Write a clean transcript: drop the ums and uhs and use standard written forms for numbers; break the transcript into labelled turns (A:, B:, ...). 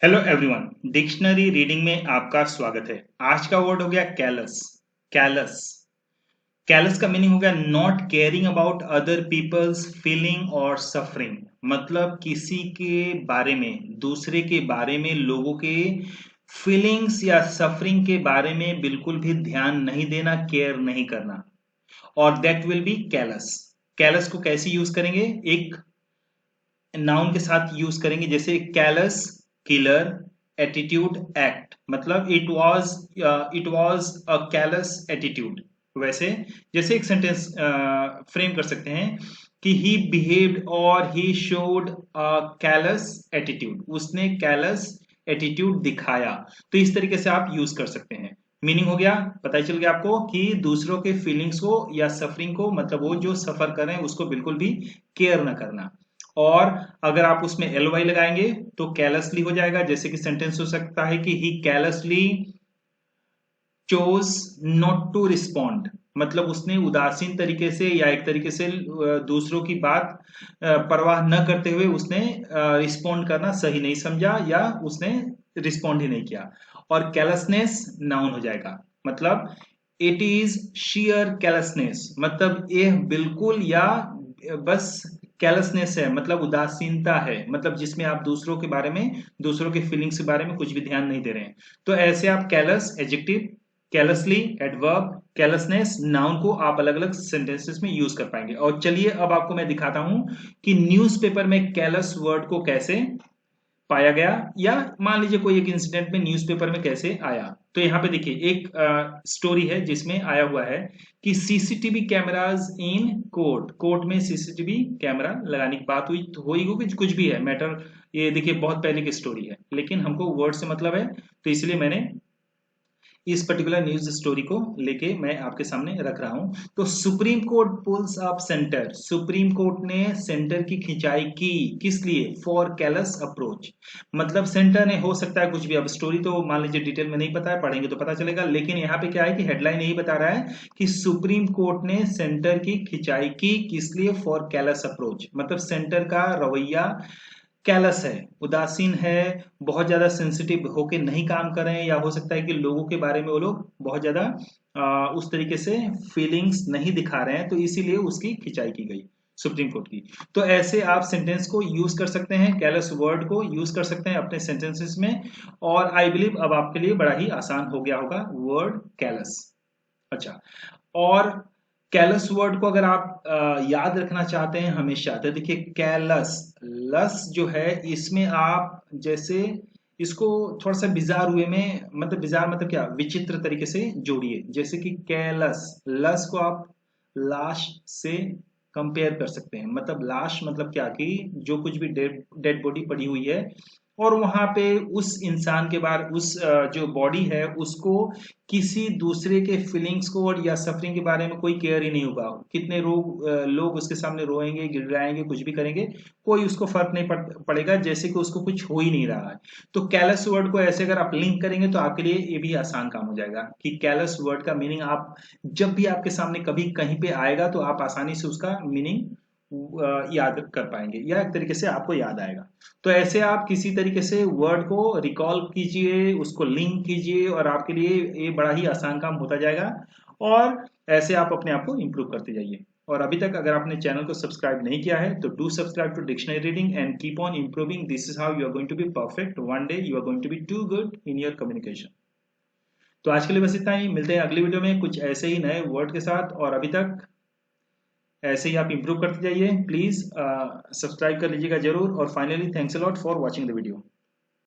A: Hello everyone, dictionary reading में आपका स्वागत है। आज का वर्ड हो गया कैलस। कैलस कैलस का मीनिंग हो गया not caring about other peoples feeling और सफरिंग। मतलब किसी के बारे में, दूसरे के बारे में, लोगों के फीलिंग्स या सफरिंग के बारे में बिल्कुल भी ध्यान नहीं देना, केयर नहीं करना, और that will be callus. Callus को कैसे यूज करेंगे? एक नाउन के साथ यूज करेंगे, जैसे कैलस किलर एटीट्यूड एक्ट। मतलब it was a callus attitude. वैसे जैसे एक सेंटेंस फ्रेम कर सकते हैं कि ही बिहेव्ड और he showed a callus attitude. उसने कैलस एटीट्यूड दिखाया। तो इस तरीके से आप यूज कर सकते हैं। मीनिंग हो गया, पता ही चल गया आपको कि दूसरों के फीलिंग्स को या सफरिंग को, मतलब वो जो सफर कर रहे हैं उसको बिल्कुल भी केयर ना करना। और अगर आप उसमें एल वाई लगाएंगे तो कैलसली हो जाएगा। जैसे कि सेंटेंस हो सकता है कि ही कैलसली चोज नॉट टू रिस्पॉन्ड। मतलब उसने उदासीन तरीके से या एक तरीके से दूसरों की बात परवाह न करते हुए उसने रिस्पॉन्ड करना सही नहीं समझा, या उसने रिस्पॉन्ड ही नहीं किया। और कैलसनेस नाउन हो जाएगा। मतलब इट इज शियर कैलसनेस। मतलब ये बिल्कुल या बस कैलसनेस है, मतलब उदासीनता है, मतलब जिसमें आप दूसरों के बारे में, दूसरों के फीलिंग्स के बारे में कुछ भी ध्यान नहीं दे रहे हैं। तो ऐसे आप कैलस एडजेक्टिव, कैलसली एडवर्ब, कैलसनेस नाउन को आप अलग अलग सेंटेंसेस में यूज कर पाएंगे। और चलिए अब आपको मैं दिखाता हूं कि न्यूज़पेपर में कैलस वर्ड को कैसे पाया गया, या मान लीजिए कोई एक इंसिडेंट में न्यूज़पेपर में कैसे आया। तो यहाँ पे देखिए एक स्टोरी है जिसमें आया हुआ है कि CCTV cameras in court. Court में सीसीटीवी कैमरा लगाने की बात हुई, तो हुई होगी, कुछ भी है मैटर। ये देखिए बहुत पहले की स्टोरी है, लेकिन हमको वर्ड से मतलब है, तो इसलिए मैंने इस पर्टिकुलर न्यूज स्टोरी को लेके मैं आपके सामने रख रहा हूं। तो supreme court pulls up centre. Supreme court ने सेंटर की खिंचाई की, किस लिए? For callous approach. मतलब सेंटर ने, हो सकता है कुछ भी, अब स्टोरी तो मान लीजिए डिटेल में नहीं पता है, पढ़ेंगे तो पता चलेगा। लेकिन यहाँ पे क्या है कि हेडलाइन यही बता रहा है कि सुप्रीम कोर्ट ने सेंटर की खिंचाई की, किस लिए? For callous approach. मतलब सेंटर का रवैया कैलस है, उदासीन है, बहुत ज्यादा सेंसिटिव होके नहीं काम कर रहे हैं, या हो सकता है कि लोगों के बारे में वो लोग बहुत ज्यादा उस तरीके से फीलिंग्स नहीं दिखा रहे हैं, तो इसीलिए उसकी खिंचाई की गई सुप्रीम कोर्ट की। तो ऐसे आप सेंटेंस को यूज कर सकते हैं, कैलस वर्ड को यूज कर सकते हैं अपने सेंटेंसेस में। और आई बिलीव अब आपके लिए बड़ा ही आसान हो गया होगा वर्ड कैलस। अच्छा, और कैलस वर्ड को अगर आप याद रखना चाहते हैं हमेशा, तो देखिए कैलस, लस जो है इसमें आप जैसे इसको थोड़ा सा बिजार हुए में, मतलब बिजार मतलब क्या, विचित्र तरीके से जोड़िए। जैसे कि कैलस, लस को आप लाश से कंपेयर कर सकते हैं। मतलब लाश मतलब क्या कि जो कुछ भी डेड डेड बॉडी पड़ी हुई है, और वहां पे उस इंसान के बारे, उस जो बॉडी है उसको किसी दूसरे के फीलिंग्स को और या सफरिंग के बारे में कोई केयर ही नहीं होगा। कितने लोग उसके सामने रोएंगे, गिड़गिड़ाएंगे, कुछ भी करेंगे, कोई उसको फर्क नहीं पड़ेगा, जैसे कि उसको कुछ हो ही नहीं रहा है। तो कैलस वर्ड को ऐसे अगर आप लिंक करेंगे तो आपके लिए ये भी आसान काम हो जाएगा कि कैलस वर्ड का मीनिंग आप जब भी आपके सामने कभी कहीं पे आएगा तो आप आसानी से उसका मीनिंग याद कर पाएंगे, या एक तरीके से आपको याद आएगा। तो ऐसे आप किसी तरीके से वर्ड को रिकॉल कीजिए, उसको लिंक कीजिए, और आपके लिए ये बड़ा ही आसान काम होता जाएगा। और ऐसे आप अपने आप को इंप्रूव करते जाइए। और अभी तक अगर आपने चैनल को सब्सक्राइब नहीं किया है तो do subscribe to dictionary reading and keep on improving. This is how you are going to be perfect. One day you are going to be too good in your communication. तो आज के लिए बस इतना ही, मिलते हैं अगली वीडियो में कुछ ऐसे ही नए वर्ड के साथ। और अभी तक ऐसे ही आप इंप्रूव करते जाइए। प्लीज सब्सक्राइब कर लीजिएगा जरूर। और finally thanks a lot for watching the video.